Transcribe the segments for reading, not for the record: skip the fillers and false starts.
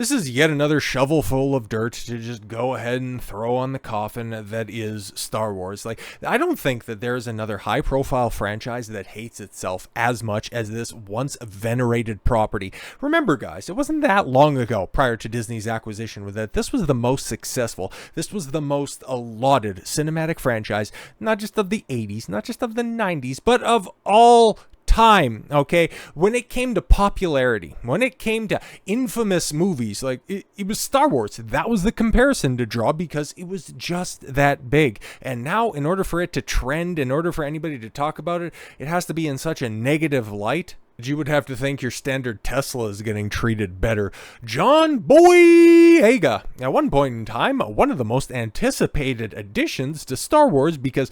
This is yet another shovelful of dirt to just go ahead and throw on the coffin that is Star Wars. Like, I don't think that there's another high-profile franchise that hates itself as much as this once venerated property. Remember, guys, it wasn't that long ago, prior to Disney's acquisition, that this was the most successful, this was the most lauded cinematic franchise, not just of the 80s, not just of the 90s, but of all time. Okay, when it came to popularity, when it came to infamous movies, like it was Star Wars. That was the comparison to draw because it was just that big. And now, in order for it to trend, in order for anybody to talk about it, it has to be in such a negative light. You would have to think your standard Tesla is getting treated better. John Boyega, at one point in time, one of the most anticipated additions to Star Wars, because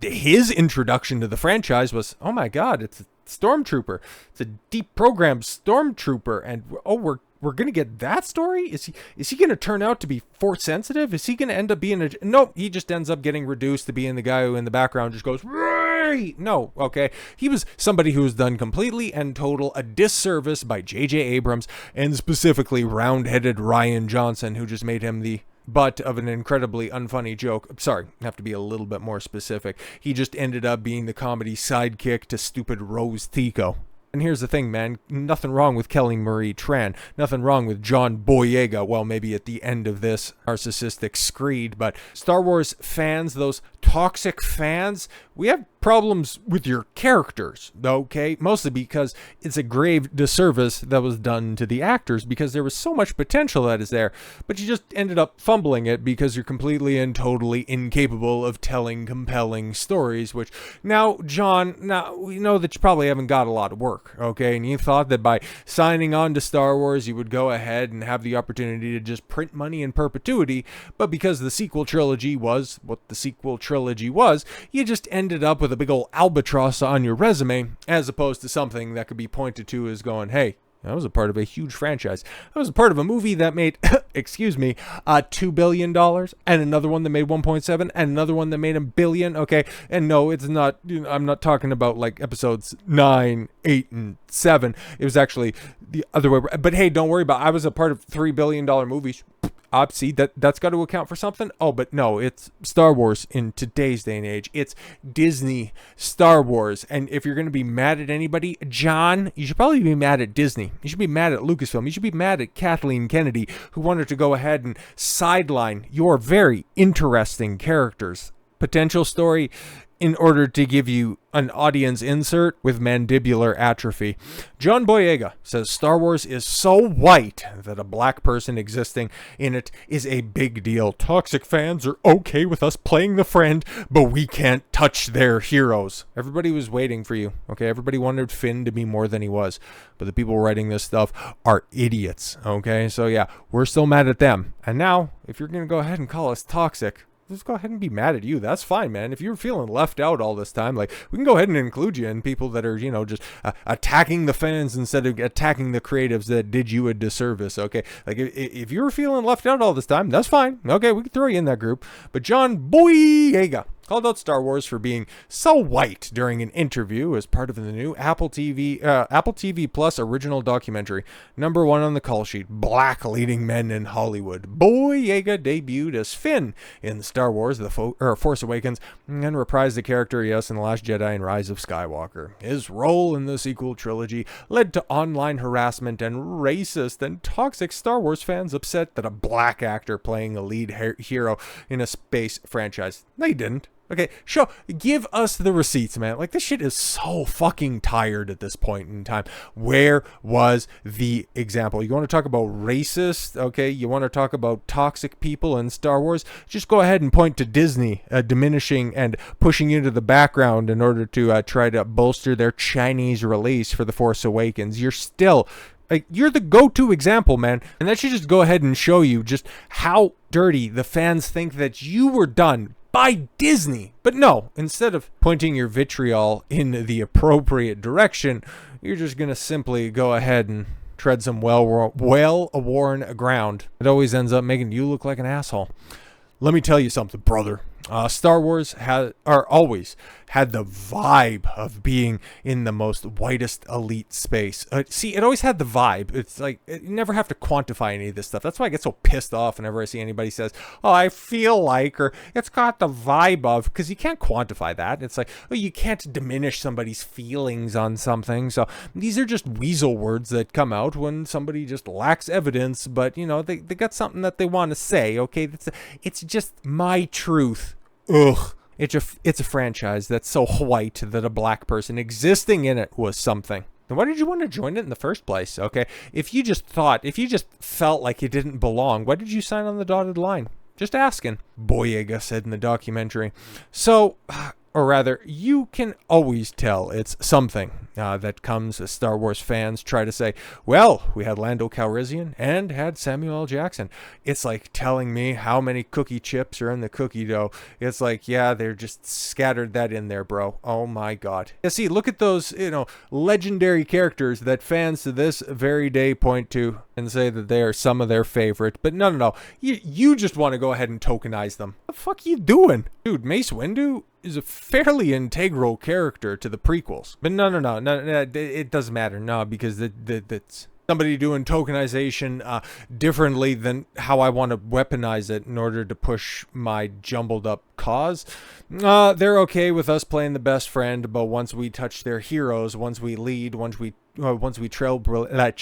his introduction to the franchise was, oh my god, it's a stormtrooper. It's a deep programmed stormtrooper, and oh, we're gonna get that story? Is he gonna turn out to be force sensitive? Is he gonna end up being nope, he just ends up getting reduced to being the guy who in the background just goes, no, okay. He was somebody who was done completely and total a disservice by J.J. Abrams, and specifically round-headed Rian Johnson, who just made him the butt of an incredibly unfunny joke. Sorry, I have to be a little bit more specific. He just ended up being the comedy sidekick to stupid Rose Tico. And here's the thing, man, nothing wrong with Kelly Marie Tran, nothing wrong with John Boyega, well, maybe at the end of this narcissistic screed, but Star Wars fans, those toxic fans, we have problems with your characters, okay? Mostly because it's a grave disservice that was done to the actors, because there was so much potential that is there, but you just ended up fumbling it because you're completely and totally incapable of telling compelling stories, which now, John, now we know that you probably haven't got a lot of work, okay? And you thought that by signing on to Star Wars, you would go ahead and have the opportunity to just print money in perpetuity, but because the sequel trilogy was what the sequel trilogy was, you just ended up with a big old albatross on your resume, as opposed to something that could be pointed to as going, hey, I was a part of a huge franchise. I was a part of a movie that made, excuse me, $2 billion, and another one that made 1.7, and another one that made $1 billion. Okay, and no, it's not. I'm not talking about like episodes 9, 8, and 7. It was actually the other way. But hey, don't worry about it. I was a part of $3 billion movies. See, that's got to account for something. Oh, but no, it's Star Wars in today's day and age. It's Disney Star Wars. And if you're going to be mad at anybody, John, you should probably be mad at Disney. You should be mad at Lucasfilm. You should be mad at Kathleen Kennedy, who wanted to go ahead and sideline your very interesting characters' potential story in order to give you an audience insert with mandibular atrophy. John Boyega says Star Wars is so white that a black person existing in it is a big deal. Toxic fans are okay with us playing the friend, but we can't touch their heroes. Everybody was waiting for you, okay? Everybody wanted Finn to be more than he was, but the people writing this stuff are idiots, okay? So yeah, we're still mad at them. And now, if you're gonna go ahead and call us toxic, let's go ahead and be mad at you. That's fine, man. If you're feeling left out all this time, like, we can go ahead and include you in people that are, just attacking the fans instead of attacking the creatives that did you a disservice, okay? Like, if you're feeling left out all this time, that's fine. Okay, we can throw you in that group. But John Boyega called out Star Wars for being so white during an interview as part of the new Apple TV Plus original documentary, #1 on the call sheet, Black Leading Men in Hollywood. Boyega debuted as Finn in Star Wars: Force Awakens and reprised the character, yes, in The Last Jedi and Rise of Skywalker. His role in the sequel trilogy led to online harassment and racist and toxic Star Wars fans upset that a black actor playing a lead hero in a space franchise. No, he didn't. Okay, give us the receipts, man. Like, this shit is so fucking tired at this point in time. Where was the example? You want to talk about racist, okay? You want to talk about toxic people in Star Wars? Just go ahead and point to Disney diminishing and pushing into the background in order to try to bolster their Chinese release for The Force Awakens. You're still... like, you're the go-to example, man. And that should just go ahead and show you just how dirty the fans think that you were done by Disney. But no, instead of pointing your vitriol in the appropriate direction, you're just going to simply go ahead and tread some well-worn ground. It always ends up making you look like an asshole. Let me tell you something, brother. Star Wars always had the vibe of being in the most whitest elite space. See, it always had the vibe. It's like you never have to quantify any of this stuff. That's why I get so pissed off whenever I see anybody says, "Oh, I feel like," or "It's got the vibe of," because you can't quantify that. It's like, oh, you can't diminish somebody's feelings on something. So these are just weasel words that come out when somebody just lacks evidence, but they got something that they want to say. Okay, it's just my truth. Ugh. It's a franchise that's so white that a black person existing in it was something. And why did you want to join it in the first place? Okay, if you just felt like it didn't belong, why did you sign on the dotted line? Just asking. Boyega said in the documentary. So, or rather, you can always tell it's something that comes as Star Wars fans try to say, well, we had Lando Calrissian and had Samuel L. Jackson. It's like telling me how many cookie chips are in the cookie dough. It's like, yeah, they're just scattered that in there, bro. Oh my God. Yeah, see, look at those, legendary characters that fans to this very day point to and say that they are some of their favorite. But no. You just want to go ahead and tokenize them. What the fuck are you doing? Dude, Mace Windu is a fairly integral character to the prequels. But no, it doesn't matter. No, because that's somebody doing tokenization differently than how I want to weaponize it in order to push my jumbled up cause. They're okay with us playing the best friend, but once we touch their heroes, once we lead, once we trailblaze.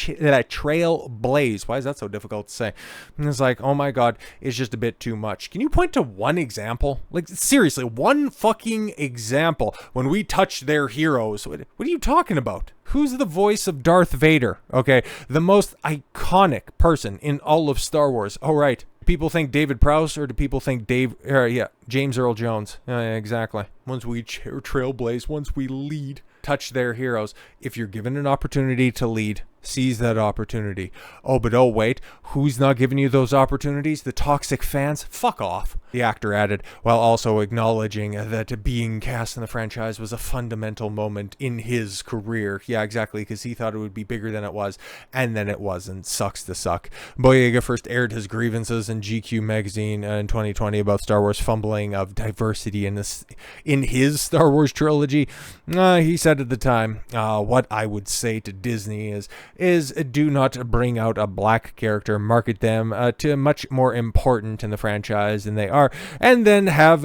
Why is that so difficult to say? And it's like, oh my God, it's just a bit too much. Can you point to one example? Like, seriously, one fucking example when we touch their heroes. What are you talking about? Who's the voice of Darth Vader? Okay, the most iconic person in all of Star Wars. Oh, right. Do people think David Prowse, or do people think James Earl Jones? Exactly. Once we trailblaze, once we lead, touch their heroes. If you're given an opportunity to lead, seize that opportunity. Oh, but wait, who's not giving you those opportunities? The toxic fans? Fuck off. The actor added, while also acknowledging that being cast in the franchise was a fundamental moment in his career. Yeah, exactly, because he thought it would be bigger than it was, and then it wasn't. Sucks to suck. Boyega first aired his grievances in GQ magazine in 2020 about Star Wars fumbling of diversity in his Star Wars trilogy. He said at the time, what I would say to Disney is do not bring out a black character, market them to much more important in the franchise than they are, and then have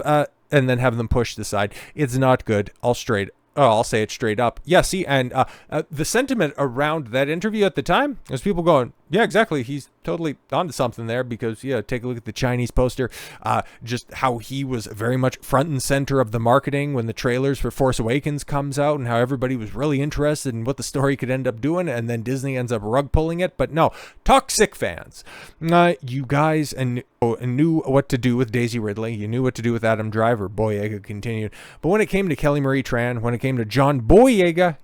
them pushed aside. It's not good. I'll say it straight up. Yeah, see, and the sentiment around that interview at the time was people going, yeah, exactly, he's totally onto something there, because, yeah, take a look at the Chinese poster, just how he was very much front and center of the marketing when the trailers for Force Awakens comes out, and how everybody was really interested in what the story could end up doing, and then Disney ends up rug pulling it. But no, toxic fans. You guys knew what to do with Daisy Ridley. You knew what to do with Adam Driver. Boyega continued. But when it came to Kelly Marie Tran, when it came to John Boyega,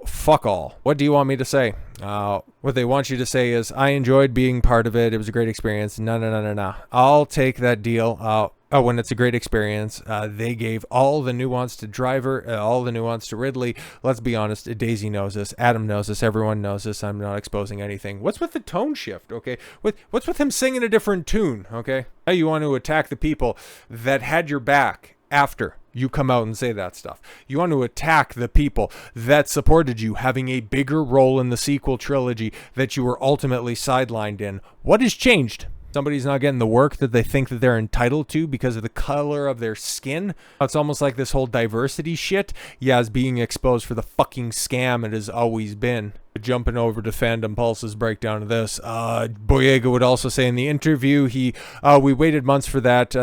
fuck all. What do you want me to say? What they want you to say is, I enjoyed being part of it. It was a great experience. No. I'll take that deal. When it's a great experience. They gave all the nuance to Driver, all the nuance to Ridley. Let's be honest, Daisy knows this, Adam knows this, everyone knows this. I'm not exposing anything. What's with the tone shift, okay? What's with him singing a different tune, okay? How you want to attack the people that had your back after you come out and say that stuff. You want to attack the people that supported you having a bigger role in the sequel trilogy that you were ultimately sidelined in. What has changed? Somebody's not getting the work that they think that they're entitled to because of the color of their skin. It's almost like this whole diversity shit, is being exposed for the fucking scam it has always been. Jumping over to Fandom Pulse's breakdown of this, Boyega would also say in the interview, we waited months for that,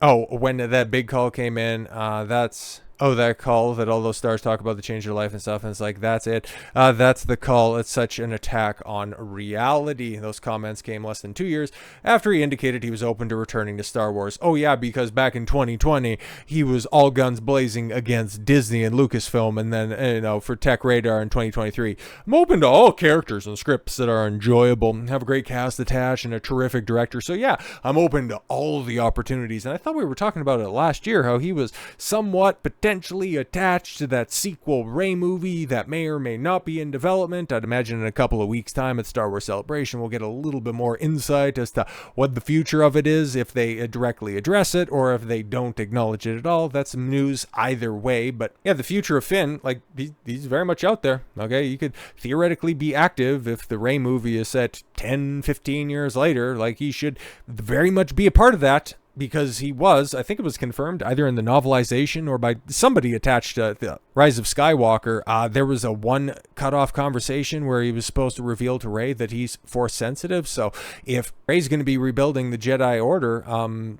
when that big call came in, that call that all those stars talk about, the change of their life and stuff, and it's like, that's it. That's the call. It's such an attack on reality. Those comments came less than 2 years after he indicated he was open to returning to Star Wars. Oh yeah, because back in 2020, he was all guns blazing against Disney and Lucasfilm, and then, for Tech Radar in 2023, I'm open to all characters and scripts that are enjoyable, have a great cast attached, and a terrific director. So yeah, I'm open to all the opportunities. And I thought we were talking about it last year, how he was somewhat potentially potentially attached to that sequel Rey movie that may or may not be in development. I'd imagine in a couple of weeks' time at Star Wars Celebration, we'll get a little bit more insight as to what the future of it is, if they directly address it or if they don't acknowledge it at all. That's some news either way. But yeah, the future of Finn, like, he's very much out there. Okay, you could theoretically be active if the Rey movie is set 10, 15 years later. Like, he should very much be a part of that, because he was, I think it was confirmed, either in the novelization or by somebody attached to the Rise of Skywalker. There was a one cut-off conversation where he was supposed to reveal to Rey that he's Force sensitive. So if Rey's going to be rebuilding the Jedi Order,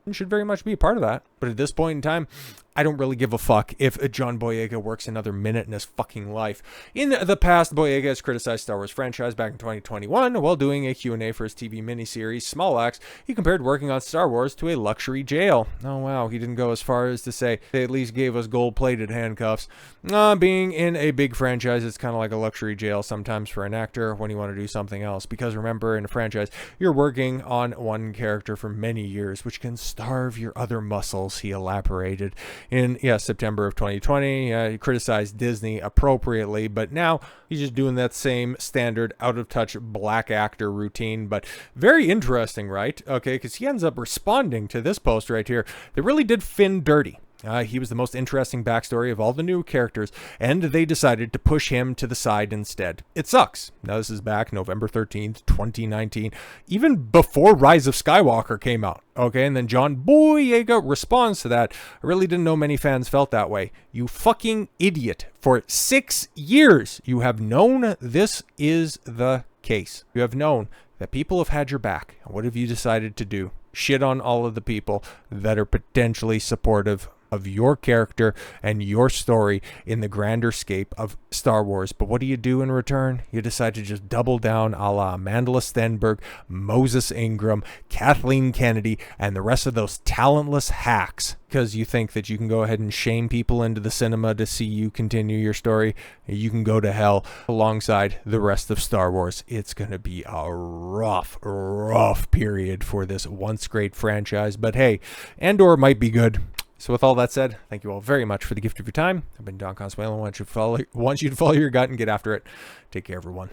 he should very much be a part of that. But at this point in time, I don't really give a fuck if John Boyega works another minute in his fucking life. In the past, Boyega has criticized Star Wars franchise. Back in 2021, while doing a Q&A for his TV miniseries, Small Axe, he compared working on Star Wars to a luxury jail. Oh wow, he didn't go as far as to say they at least gave us gold-plated handcuffs. Being in a big franchise, it's kind of like a luxury jail sometimes for an actor when you want to do something else. Because remember, in a franchise, you're working on one character for many years, which can starve your other muscles, he elaborated. In September of 2020, he criticized Disney appropriately, but now he's just doing that same standard out-of-touch black actor routine. But very interesting, right? Okay, because he ends up responding to this post right here that really did Finn dirty. He was the most interesting backstory of all the new characters, and they decided to push him to the side instead. It sucks. Now, this is back November 13th, 2019, even before Rise of Skywalker came out. Okay, and then John Boyega responds to that. I really didn't know many fans felt that way. You fucking idiot. For 6 years, you have known this is the case. You have known that people have had your back. And what have you decided to do? Shit on all of the people that are potentially supportive of your character and your story in the grander scape of Star Wars. But what do you do in return? You decide to just double down a la Amanda Stenberg, Moses Ingram, Kathleen Kennedy, and the rest of those talentless hacks, because you think that you can go ahead and shame people into the cinema to see you continue your story. You can go to hell alongside the rest of Star Wars. It's going to be a rough period for this once great franchise. But hey, Andor might be good. So with all that said, thank you all very much for the gift of your time. I've been Don Consuelo. I want you to follow your gut and get after it. Take care, everyone.